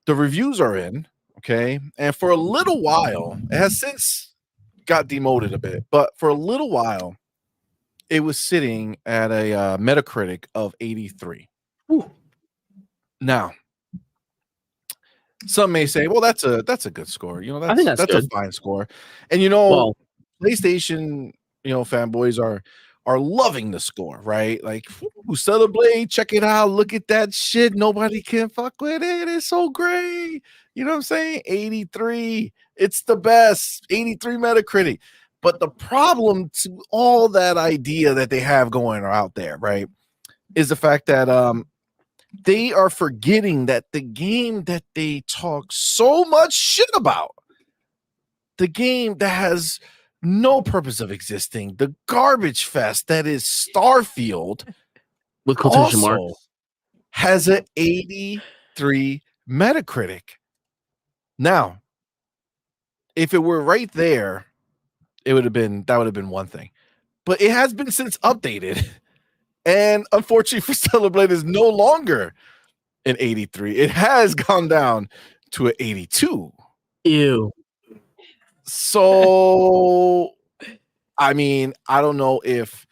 the reviews are in, okay, and for a little while, it has since got demoted a bit, but for a little while, it was sitting at a Metacritic of 83. Ooh. Now, some may say, "Well, that's a good score. You know, I think that's a good. fine score." And PlayStation, fanboys are loving the score, right? Like, "Ooh, celebrate, check it out, look at that shit. Nobody can fuck with it. It's so great." You know what I'm saying? 83. It's the best. 83 Metacritic. But the problem to all that idea that they have going out there, right, is the fact that they are forgetting that the game that they talk so much shit about, the game that has no purpose of existing, the garbage fest that is Starfield, With quotation also marks. has an 83 Metacritic. Now, if it were right there, that would have been one thing. But it has been since updated. And unfortunately for Stellar Blade, is no longer an 83. It has gone down to an 82. Ew. So, I mean, I don't know if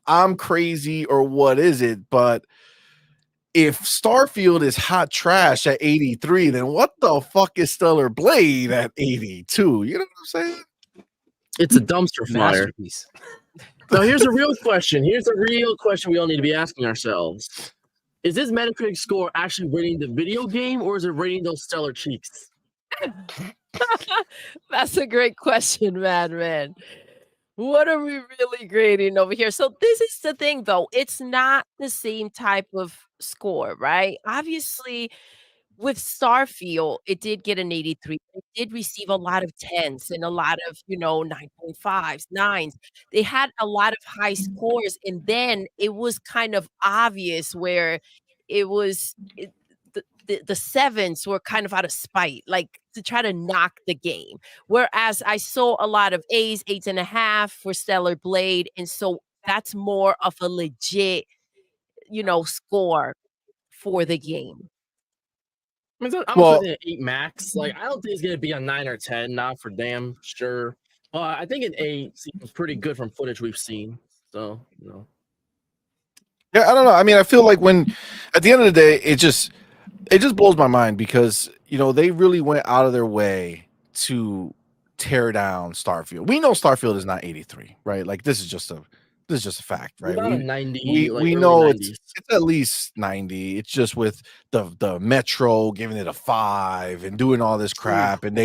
I'm crazy or what is it, but if Starfield is hot trash at 83, then what the fuck is Stellar Blade at 82? You know what I'm saying? It's a dumpster fire. Masterpiece. So here's a real question. Here's a real question we all need to be asking ourselves. Is this Metacritic score actually rating the video game, or is it rating those stellar cheeks? That's a great question, man. What are we really grading over here? So this is the thing, though. It's not the same type of score, right? Obviously, with Starfield, it did get an 83. It did receive a lot of 10s and a lot of, 9.5s, 9s. They had a lot of high scores, and then it was kind of obvious where it was the 7s were kind of out of spite, like to try to knock the game. Whereas I saw a lot of A's, 8.5 for Stellar Blade, and so that's more of a legit, score for the game. I'm expecting an 8 max. Like, I don't think it's gonna be a 9 or 10, not for damn sure. I think an 8 seems pretty good from footage we've seen. So, Yeah, I don't know. I mean, I feel like when at the end of the day, it just blows my mind because they really went out of their way to tear down Starfield. We know Starfield is not 83, right? Like this is just a fact, right? about a 90. We know it's at least 90. It's just with the Metro giving it a 5 and doing all this crap, and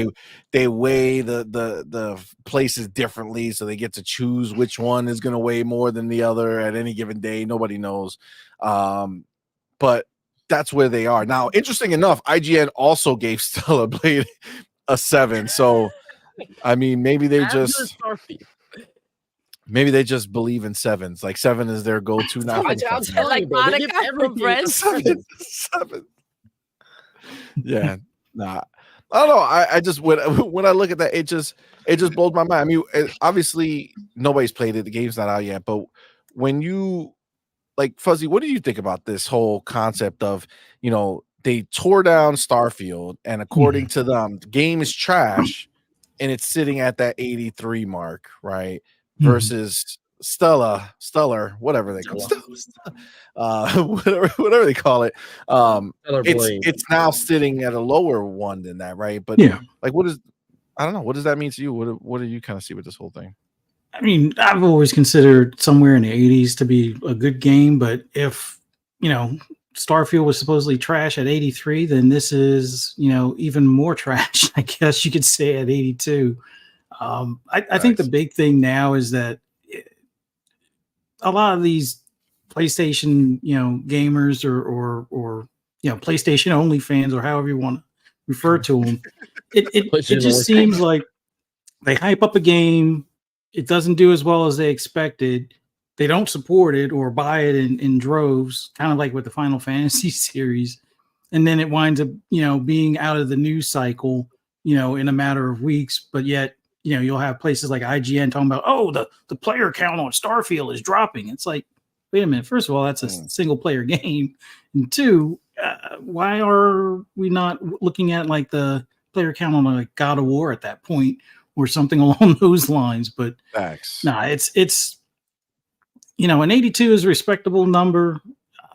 they weigh the places differently, so they get to choose which one is going to weigh more than the other at any given day. Nobody knows, but that's where they are now. Interesting enough, IGN also gave Stellar Blade a 7. So, I mean, maybe they just believe in 7s. Like 7 is their go-to now. I'm telling you, bro, they give everything 7. Yeah, nah. I don't know. I just when I look at that, it just blows my mind. I mean, obviously nobody's played it. The game's not out yet, but when you like Fuzzy, what do you think about this whole concept of, they tore down Starfield, and according to them, the game is trash, and it's sitting at that 83 mark, right? Versus Stellar, whatever they call it, whatever they call it. It's now sitting at a lower one than that, right? But like, I don't know, what does that mean to you? What do you kind of see with this whole thing? I mean, I've always considered somewhere in the 80s to be a good game, but if, Starfield was supposedly trash at 83, then this is, even more trash, I guess you could say, at 82. I think the big thing now is that a lot of these PlayStation, gamers or PlayStation only fans, or however you want to refer to them, it just seems like they hype up a game. It doesn't do as well as they expected. They don't support it or buy it in droves, kind of like with the Final Fantasy series. And then it winds up, being out of the news cycle, in a matter of weeks. But yet, you'll have places like IGN talking about, oh, the player count on Starfield is dropping. It's like, wait a minute. First of all, that's a single player game. And two, why are we not looking at like the player count on like God of War at that point or something along those lines? But Facts. no, it's an 82 is a respectable number.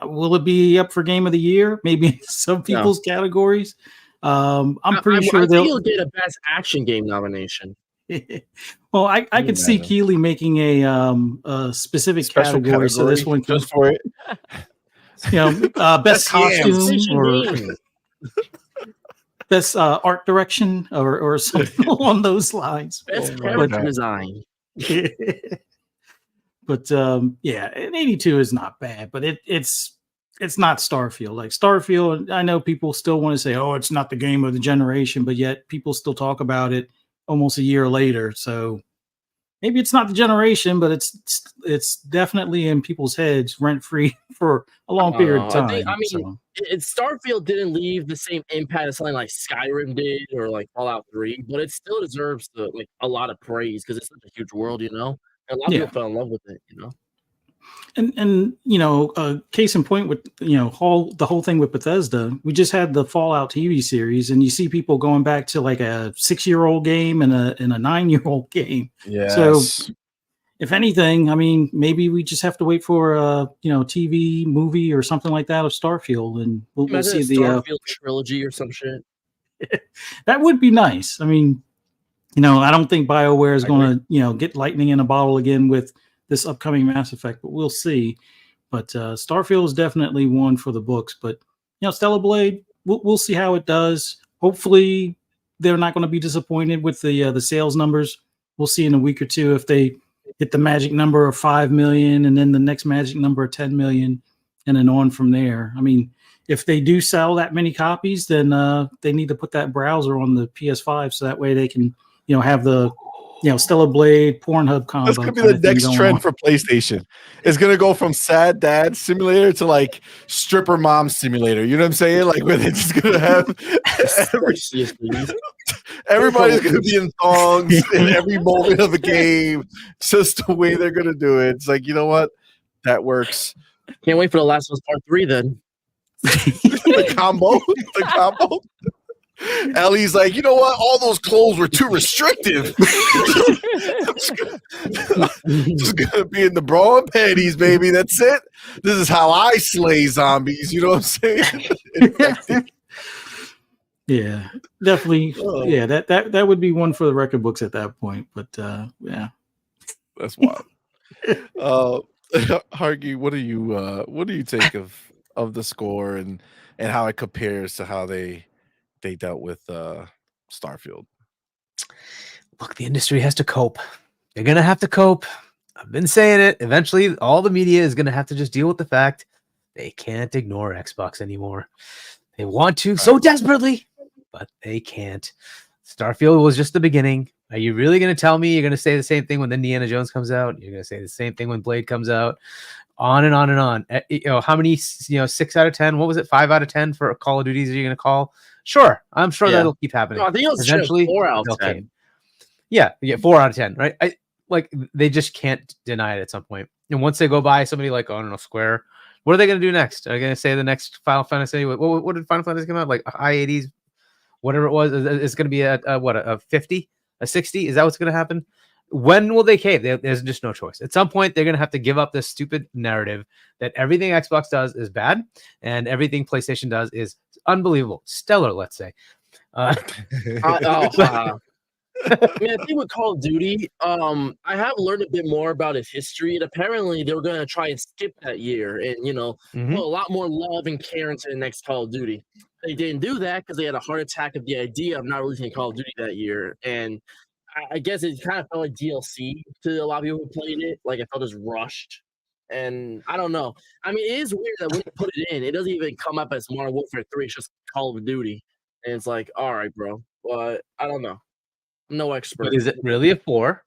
Will it be up for Game of the Year? Maybe in some people's categories. I'm pretty sure I think they'll he'll get a Best Action Game nomination. Well, I could see Keeley making a specific Special category, so this one just for it. Best costume Fishing or game. best art direction or something along those lines. Best my character God. design. But yeah, an 82 is not bad, but it's not Starfield. Like Starfield, I know people still want to say, "Oh, it's not the game of the generation," but yet people still talk about it almost a year later. So maybe it's not the generation, but it's definitely in people's heads rent free for a long period of time. Starfield didn't leave the same impact as something like Skyrim did or like Fallout 3, but it still deserves a lot of praise because it's such a huge world, And a lot of people fell in love with it, And case in point with the whole thing with Bethesda, we just had the Fallout TV series, and you see people going back to like a 6-year-old game and a 9-year-old game. Yes. So if anything, I mean, maybe we just have to wait for a TV movie or something like that of Starfield, and we'll see the Starfield trilogy or some shit. That would be nice. I mean, I don't think BioWare is going to get lightning in a bottle again with this upcoming Mass Effect, but we'll see. But Starfield is definitely one for the books. But Stellar Blade, we'll see how it does. Hopefully, they're not going to be disappointed with the sales numbers. We'll see in a week or two if they hit the magic number of 5 million, and then the next magic number of 10 million, and then on from there. I mean, if they do sell that many copies, then they need to put that browser on the PS5 so that way they can have the Stellar Blade, Pornhub combo. That's gonna be the next trend for PlayStation. It's gonna go from sad dad simulator to like stripper mom simulator. You know what I'm saying? Like where they're just gonna have everybody's gonna be in thongs in every moment of the game. Just the way they're gonna do it. It's like, you know what? That works. Can't wait for The Last of Us Part 3 then. The combo. Ellie's like, you know what? All those clothes were too restrictive. Just gonna be in the bra and panties, baby. That's it. This is how I slay zombies. You know what I'm saying? Yeah, definitely. Oh. Yeah, that would be one for the record books at that point. But yeah, that's wild. Hargy, what do you take of the score and how it compares to how they dealt with Starfield? Look, the industry has to cope. They're going to have to cope. I've been saying it. Eventually, all the media is going to have to just deal with the fact they can't ignore Xbox anymore. They want to so desperately, but they can't. Starfield was just the beginning. Are you really going to tell me you're going to say the same thing when Indiana Jones comes out? You're going to say the same thing when Blade comes out? On and on and on. How many, 6 out of 10? What was it? 5 out of 10 for Call of Duties are you going to call? Sure. I'm sure that'll keep happening. No, I think eventually 4 out of 10. Yeah, 4 out of 10, right? They just can't deny it at some point. And once they go by somebody like, I don't know, Square, what are they going to do next? Are they going to say the next Final Fantasy? What did Final Fantasy come out? Like high 80s, whatever it was. It's going to be a 50, a 60? Is that what's going to happen? When will they cave? There's just no choice. At some point, they're going to have to give up this stupid narrative that everything Xbox does is bad and everything PlayStation does is unbelievable. Stellar, let's say. I think with Call of Duty, I have learned a bit more about its history, and apparently they were going to try and skip that year and, put a lot more love and care into the next Call of Duty. They didn't do that because they had a heart attack of the idea of not releasing Call of Duty that year, and I guess it kind of felt like DLC to a lot of people who played it. Like, it felt just rushed. And I don't know. I mean, it is weird that when you put it in, it doesn't even come up as Modern Warfare 3. It's just Call of Duty. And it's like, all right, bro. But I don't know. I'm no expert. Is it really a 4?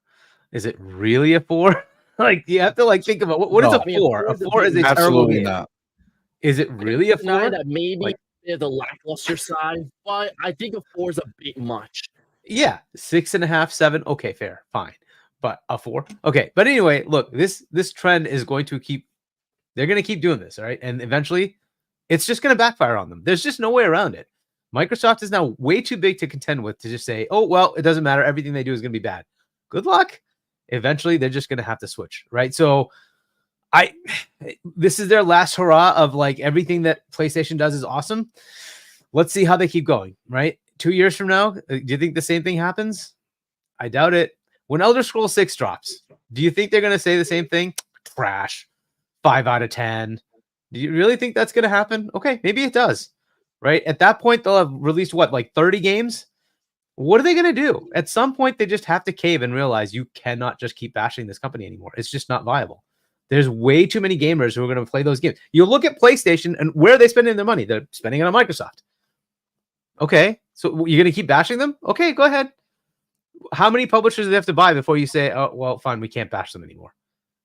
Is it really a 4? Like, you have to, think about what is a 4? A 4 is a terrible game. Not. Is it really a 4? That maybe the lackluster side, but I think a 4 is a bit much. Yeah, 6.5, 7. Okay, fair, fine. But a 4. Okay, but anyway, look, this trend is going to keep. They're going to keep doing this, all right? And eventually, It's just going to backfire on them. There's just no way around it. Microsoft is now way too big to contend with to just say, oh, well, it doesn't matter. Everything they do is going to be bad. Good luck. Eventually, they're just going to have to switch, right? So this is their last hurrah of like everything that PlayStation does is awesome. Let's see how they keep going, right? 2 years from now, do you think the same thing happens? I doubt it. When Elder Scrolls 6 drops, do you think they're going to say the same thing? Trash. 5 out of 10. Do you really think that's going to happen? Okay, maybe it does, right? At that point, they'll have released what, like 30 games? What are they going to do? At some point, they just have to cave and realize you cannot just keep bashing this company anymore. It's just not viable. There's way too many gamers who are going to play those games. You look at PlayStation and where are they spending their money? They're spending it on Microsoft. Okay, so you're going to keep bashing them? Okay, go ahead. How many publishers do they have to buy before you say, oh, well, fine, we can't bash them anymore?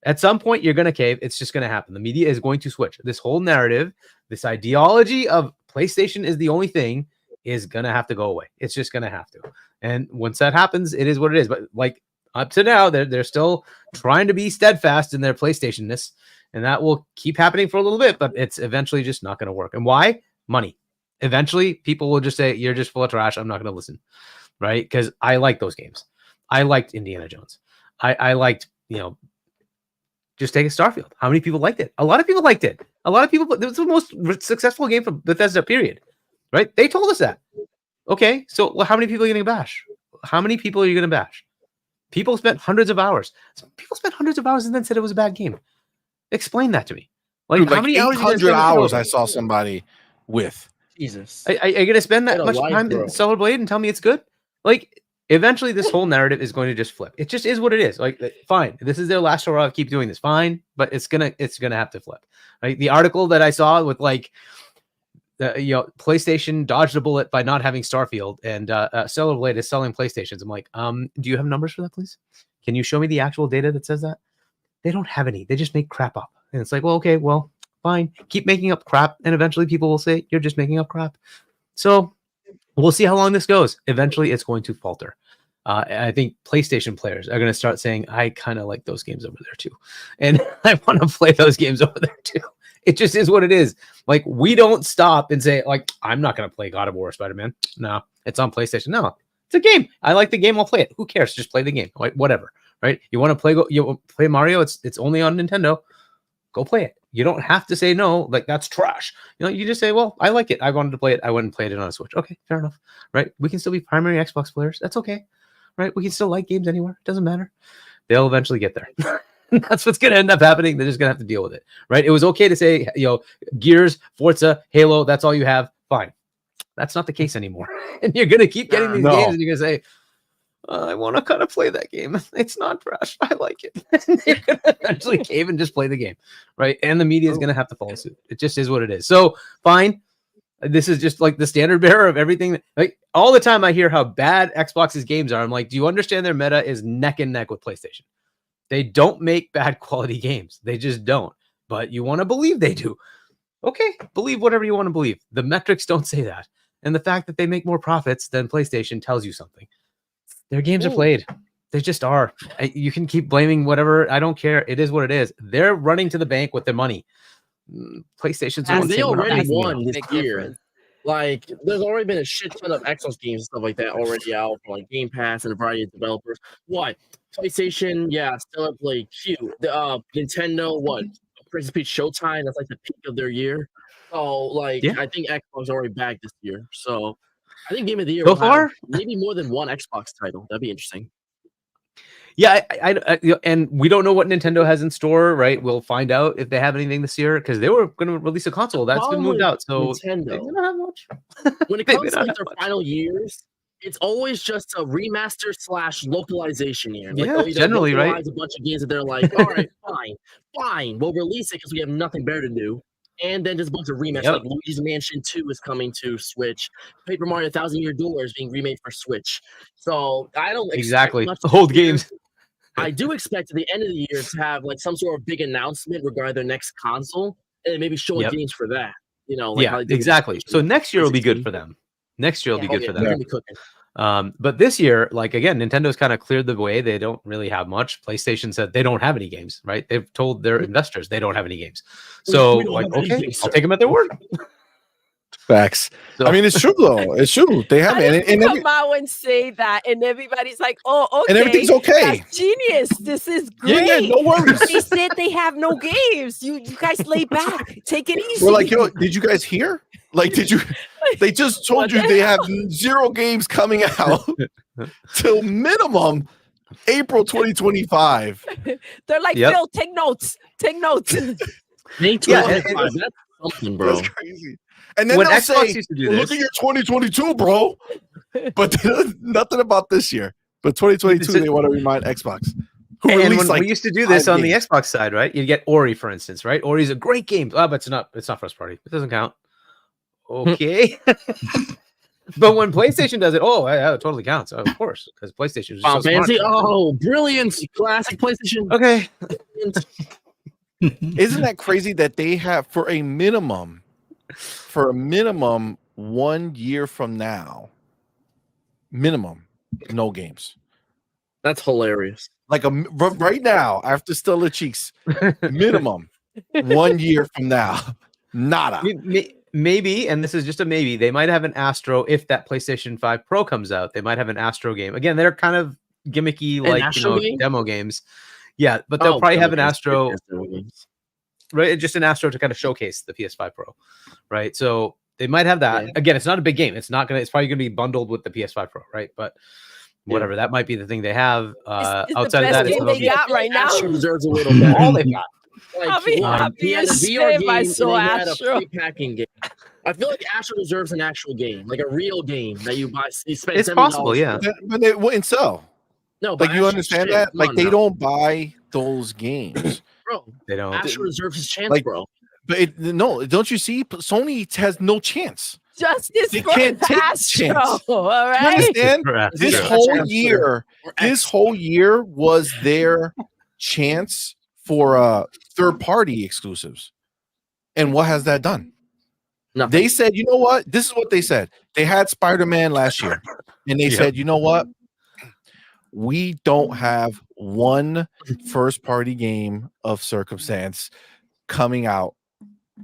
At some point, you're going to cave. It's just going to happen. The media is going to switch. This whole narrative, this ideology of PlayStation is the only thing is going to have to go away. It's just going to have to. And once that happens, it is what it is. But like up to now, they're still trying to be steadfast in their PlayStation-ness. And that will keep happening for a little bit, but it's eventually just not going to work. And why? Money. Eventually, people will just say, you're just full of trash. I'm not going to listen. Right? Because I like those games. I liked Indiana Jones. I liked, just take a Starfield. How many people liked it? A lot of people liked it. A lot of people, it was the most successful game from Bethesda, period. Right? They told us that. Okay, so how many people are you going to bash? How many people are you going to bash? People spent hundreds of hours. People spent hundreds of hours and then said it was a bad game. Explain that to me. Dude, how many hours? 800 hours I saw somebody with. Jesus. Are you going to spend that much time in Stellar Blade and tell me it's good? Like, eventually this whole narrative is going to just flip. It just is what it is. Like, fine, this is their last hurrah. Keep doing this, fine, but it's gonna have to flip. Like the article that I saw with like, PlayStation dodged a bullet by not having Starfield, and Stellar Blade is selling PlayStations. I'm like, do you have numbers for that, please? Can you show me the actual data that says that? They don't have any. They just make crap up, and it's like, well, okay, well, fine, keep making up crap, and eventually people will say you're just making up crap. So we'll see how long this goes. Eventually, it's going to falter. I think PlayStation players are going to start saying, I kind of like those games over there too. And I want to play those games over there too. It just is what it is. Like, we don't stop and say, like, I'm not going to play God of War or Spider-Man. No, it's on PlayStation. No, it's a game. I like the game. I'll play it. Who cares? Just play the game. Like, whatever, right? You want to play Mario? It's only on Nintendo. Go play it. You don't have to say no, like that's trash. You just say, well, I like it. I wanted to play it. I went and played it on a Switch. Okay, fair enough. Right? We can still be primary Xbox players. That's okay. Right? We can still like games anywhere. It doesn't matter. They'll eventually get there. That's what's going to end up happening. They're just going to have to deal with it. Right? It was okay to say, Gears, Forza, Halo, that's all you have. Fine. That's not the case anymore. And you're going to keep getting these games and you're going to say, I want to kind of play that game. It's not trash. I like it. You're going to eventually cave and just play the game, right? And the media is going to have to follow suit. It just is what it is. So, fine. This is just like the standard bearer of everything. Like, all the time I hear how bad Xbox's games are. I'm like, do you understand their meta is neck and neck with PlayStation? They don't make bad quality games. They just don't. But you want to believe they do. Okay, believe whatever you want to believe. The metrics don't say that. And the fact that they make more profits than PlayStation tells you something. Their games are played. They just are. You can keep blaming whatever. I don't care. It is what it is. They're running to the bank with their money. PlayStation's they already won this year. Like, there's already been a shit ton of Xbox games and stuff like that already out for like Game Pass and a variety of developers. What? PlayStation, yeah, still at play cute. Nintendo, what? Princess Peach Showtime, that's like the peak of their year. So, like, I think Xbox already bagged this year. So, I think Game of the Year so far, maybe more than one Xbox title. That'd be interesting. Yeah, and we don't know what Nintendo has in store, right? We'll find out if they have anything this year because they were going to release a console that's been moved out. So Nintendo, they don't have much. When it comes to like their final years, it's always just a remaster / localization year. Like, generally, right? A bunch of games that they're like, all right, fine, we'll release it because we have nothing better to do. And then just a bunch of remakes, like Luigi's Mansion 2 is coming to Switch. Paper Mario 1,000 Year Door is being remade for Switch. So I don't expect much old games. I do expect at the end of the year to have like some sort of big announcement regarding their next console and maybe showing games for that. How they exactly. So next year will be good for them. Next year will be good for them. But this year, like again, Nintendo's kind of cleared the way. They don't really have much. PlayStation said they don't have any games, right? They've told their investors they don't have any games. So like, okay, I'll take them at their word. Facts. So- I mean, it's true though. It's true. They have How it, did and, you every, come out and say that, and everybody's like, "Oh, okay, and everything's okay. that's genius. This is Yeah, great." yeah, no worries. They said they have no games. You guys lay back, take it easy. We're like, yo, did you guys hear? Like, did you? They just told What you the they have 0 games coming out till minimum April 2025. They're like, Yep. Phil, take notes. Take notes. May Yeah, 25, that's something, bro. That's crazy. And then when they'll Xbox say, used to do well, this, look at your 2022, bro. But nothing about this year. But 2022, they want to remind Xbox. Who and released, when like, we used to do this 5 on the games. Xbox side, right? You get Ori, for instance, right? Ori's a great game. Oh, but it's not first party. It doesn't count. Okay. But when PlayStation does it, yeah, it totally counts. Of course, because PlayStation is Final so smart. Fantasy, oh, brilliant. Classic PlayStation. Okay. Isn't that crazy that they have for a minimum 1 year from now, minimum, no games. That's hilarious. Like right now, after Stellar Cheeks, minimum 1 year from now, nada. Maybe, and this is just a maybe, they might have an Astro if that PlayStation 5 Pro comes out. They might have an Astro game. Again, they're kind of gimmicky, like Astro game? demo games. Yeah, but they'll probably have an Astro, games. right? Just an Astro to kind of showcase the PS5 Pro, right? So they might have that. Yeah. Again, it's not a big game. It's probably gonna be bundled with the PS5 Pro, right? But whatever, that might be the thing they have. It's Outside the of that, best game they got right now. Astro deserves a little better. all they've got. Like, I'll be happy he had a as VR shit if game I and saw then he had a Astro. free packing game. I feel like Astro deserves an actual game, like a real game that you buy. You spend It's $70 possible, yeah. for. But they wouldn't sell. No, but Like, you Astro- understand shit, that? come Like, on they now. don't buy those games. Bro, They don't. Astro deserves his chance, Like, bro. But no, don't you see? Sony has no chance. Justice They for can't take the Astro. chance. All You right. understand? For Astro. This Astro. whole Astro. year, Or this X. whole year was their chance for third-party exclusives. And what has that done? Nothing. They said, you know what? This is what they said. They had Spider-Man last year, and they said, you know what? We don't have one first-party game of circumstance coming out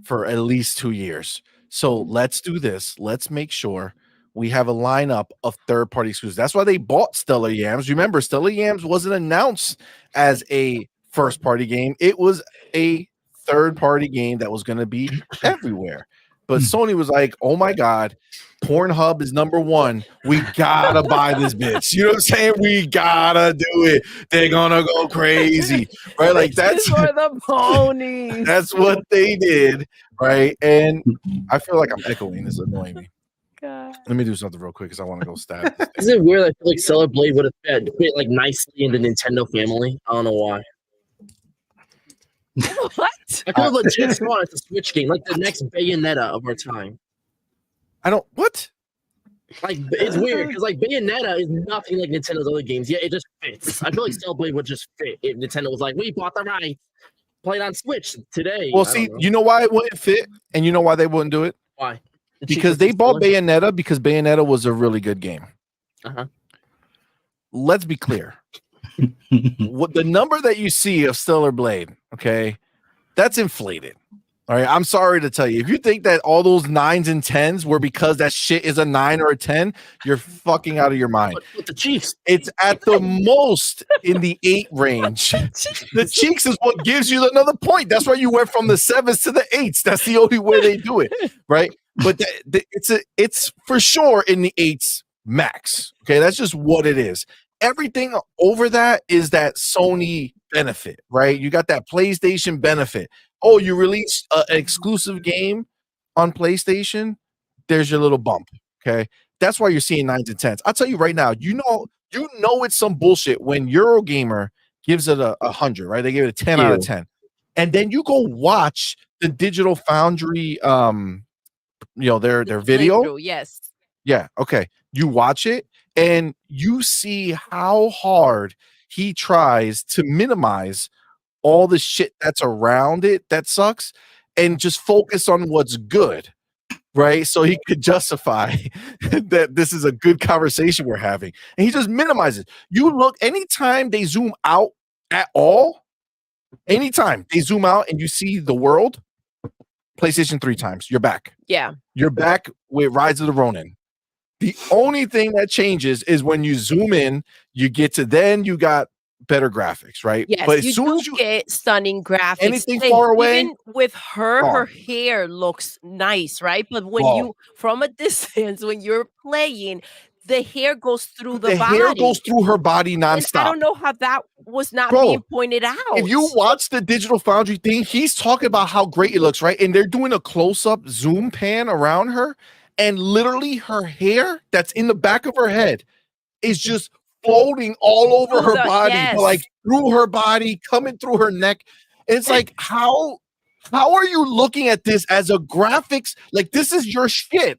for at least 2 years. So let's do this. Let's make sure we have a lineup of third-party exclusives. That's why they bought Stellar Yams. Remember, Stellar Yams wasn't announced as a first-party game. It was a third-party game that was going to be everywhere. But Sony was like, oh my God, Pornhub is #1. We gotta buy this bitch. You know what I'm saying? We gotta do it. They're gonna go crazy. Right? Like, that's for the ponies. that's what they did, right? And I feel like I'm echoing. This is annoying me. God. Let me do something real quick because I want to go stab this thing. Isn't it weird? I feel like Stellar Blade would have fit like nicely in the Nintendo family. I don't know why. What? I could have legit thought it's a Switch game, like the next Bayonetta of our time. I don't what? Like, it's weird because like Bayonetta is nothing like Nintendo's other games. Yeah, it just fits. I feel like Stellar Blade would just fit if Nintendo was like, "We bought the rights, play it on Switch today." Well, I see, don't know. you know why it wouldn't fit, and you know why they wouldn't do it? Why? The Because cheapest they is bought Stellar- Bayonetta because Bayonetta was a really good game. Uh-huh. Let's be clear. What the number that you see of Stellar Blade, okay, that's inflated. All right, I'm sorry to tell you. If you think that all those 9s and 10s were because that shit is a 9 or a 10, you're fucking out of your mind. But the Chiefs. It's at the most in the 8 range. The cheeks is what gives you another point. That's why you went from the 7s to the 8s. That's the only way they do it, right? But it's for sure in the 8s max. Okay, that's just what it is. Everything over that is that Sony benefit, right? You got that PlayStation benefit. Oh, you release an exclusive game on PlayStation, there's your little bump. Okay, that's why you're seeing 9s and 10s. I'll tell you right now, you know it's some bullshit when Eurogamer gives it a 100, right? They give it a 10 out of 10, and then you go watch the Digital Foundry, their video. Playthrough, yes. Yeah, okay. You watch it and you see how hard he tries to minimize all the shit that's around it that sucks and just focus on what's good, right? So he could justify that this is a good conversation we're having. And he just minimizes. You look, anytime they zoom out at all, anytime they zoom out and you see the world, PlayStation 3 times. You're back. Yeah. You're back with Rise of the Ronin. The only thing that changes is when you zoom in, you got better graphics, right? Yes, But as you soon do as you get stunning graphics. anything far away, even with her gone. hair looks nice, right? But when Gone. you from a distance, when you're playing, the hair goes through the hair body. goes through her body And I nonstop. don't know how that was not Bro, being pointed out. If you watch the Digital Foundry thing, he's talking about how great it looks, right? And they're doing a close-up zoom pan around her, and literally her hair that's in the back of her head is just floating all over her body, like through her body, coming through her neck. It's like, how are you looking at this as a graphics? Like, this is your shit.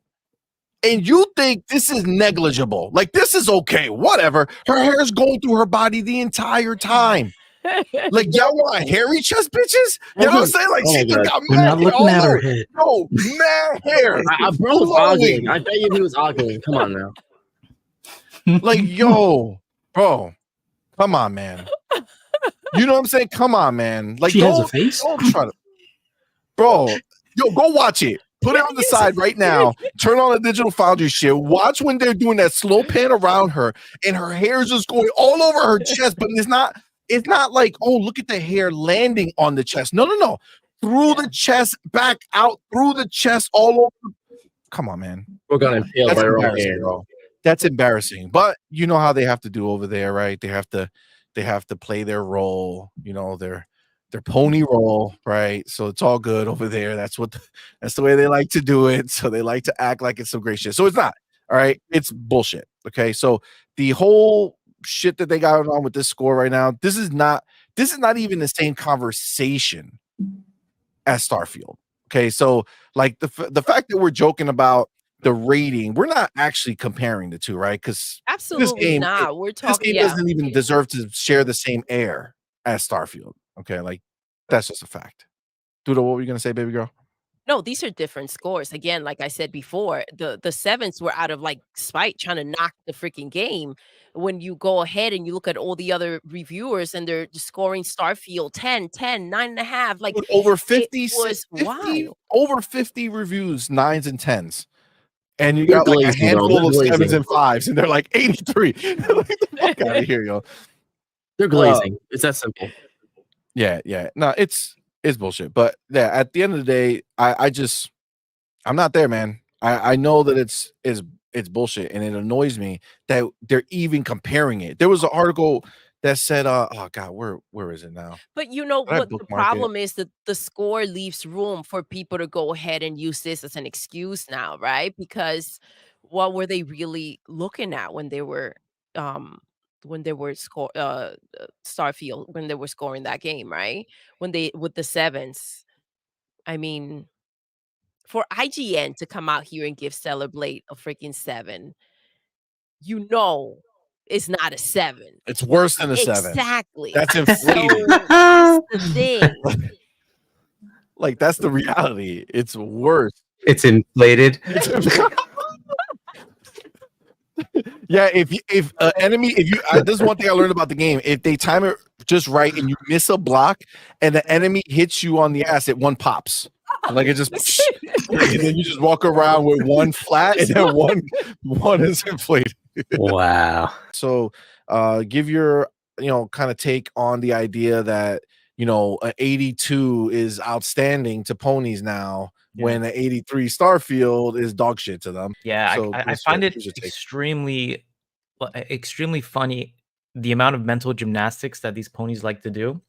And you think this is negligible. Like, this is okay, whatever. Her hair is going through her body the entire time. Like, y'all want hairy chest bitches? You know what I'm saying? Like, she just got We're mad not hair looking all at her over. head. No, mad hair. Bro was Flowing. ogling. I bet you he was ogling. Come on now. Like, yo, bro, come on, man. You know what I'm saying? Come on, man. Like, She has a face? Don't try to, bro. Yo, go watch it. Put it on the side right now. Turn on the Digital Foundry shit. Watch when they're doing that slow pan around her, and her hair is just going all over her chest. But it's not like, oh, look at the hair landing on the chest. No. Through the chest, back out, through the chest, all over. Come on, man. We're gonna impale by our own hair. Bro. That's embarrassing. But you know how they have to do over there, right? They have to play their role, you know, their pony role, right? So it's all good over there. That's the way they like to do it. So they like to act like it's some great shit. So it's not. All right, it's bullshit. Okay, so the whole shit that they got on with this score right now, this is not even the same conversation as Starfield. Okay, so like the fact that we're joking about the rating, we're not actually comparing the two, right? Because absolutely not. We're talking. This game doesn't even deserve to share the same air as Starfield. Okay, like that's just a fact. Doodle, what were you gonna say, baby girl? No, these are different scores. Again, like I said before, the sevens were out of like spite trying to knock the freaking game. When you go ahead and you look at all the other reviewers and they're scoring Starfield 10, 10, 9.5, like over 50, was 50 wild. over 50 reviews, 9s and 10s. And you got like a handful of 7s and 5s, and they're like 83. Like, the fuck out of here, yo. They're glazing. It's that simple. Yeah. No, it's bullshit. But yeah, at the end of the day, I'm not there, man. I know that it's bullshit, and it annoys me that they're even comparing it. There was an article that said, oh god, where is it now? But you know what the problem is, that the score leaves room for people to go ahead and use this as an excuse now, right? Because what were they really looking at when they were Starfield, when they were scoring that game, right? When they with the sevens. I mean, for IGN to come out here and give Stellar Blade a freaking 7, you know, it's not a 7. It's worse than a 7. Exactly. That's inflated. So that's the thing. Like, that's the reality. It's worse. It's inflated. Yeah, if enemy, this is one thing I learned about the game. If they time it just right and you miss a block and the enemy hits you on the ass, it one pops. Like it just, and then you just walk around with one flat and then one is inflated. Wow. So give your kind of take on the idea that an 82 is outstanding to ponies now, when an 83 Starfield is dog shit to them. Yeah, So I find it extremely funny, the amount of mental gymnastics that these ponies like to do,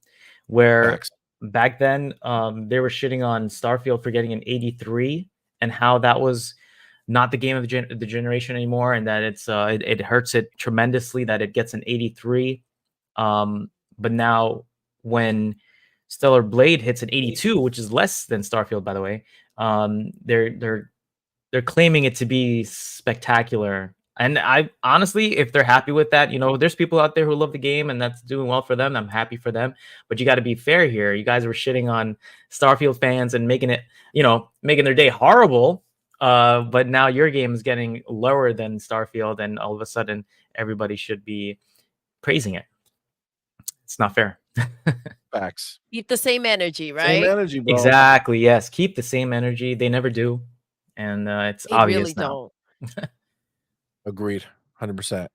where back then they were shitting on Starfield for getting an 83 and how that was not the game of the generation anymore, and that it hurts it tremendously that it gets an 83. But now when Stellar Blade hits an 82, which is less than Starfield, by the way, they're claiming it to be spectacular. And I honestly, if they're happy with that, there's people out there who love the game and that's doing well for them. I'm happy for them. But you got to be fair here. You guys were shitting on Starfield fans and making their day horrible. But now your game is getting lower than Starfield, and all of a sudden everybody should be praising it. It's not fair. Facts. Keep the same energy, right? Same energy, bro. Exactly. Yes. Keep the same energy. They never do, and it's They obvious really now. don't. Agreed. 100%.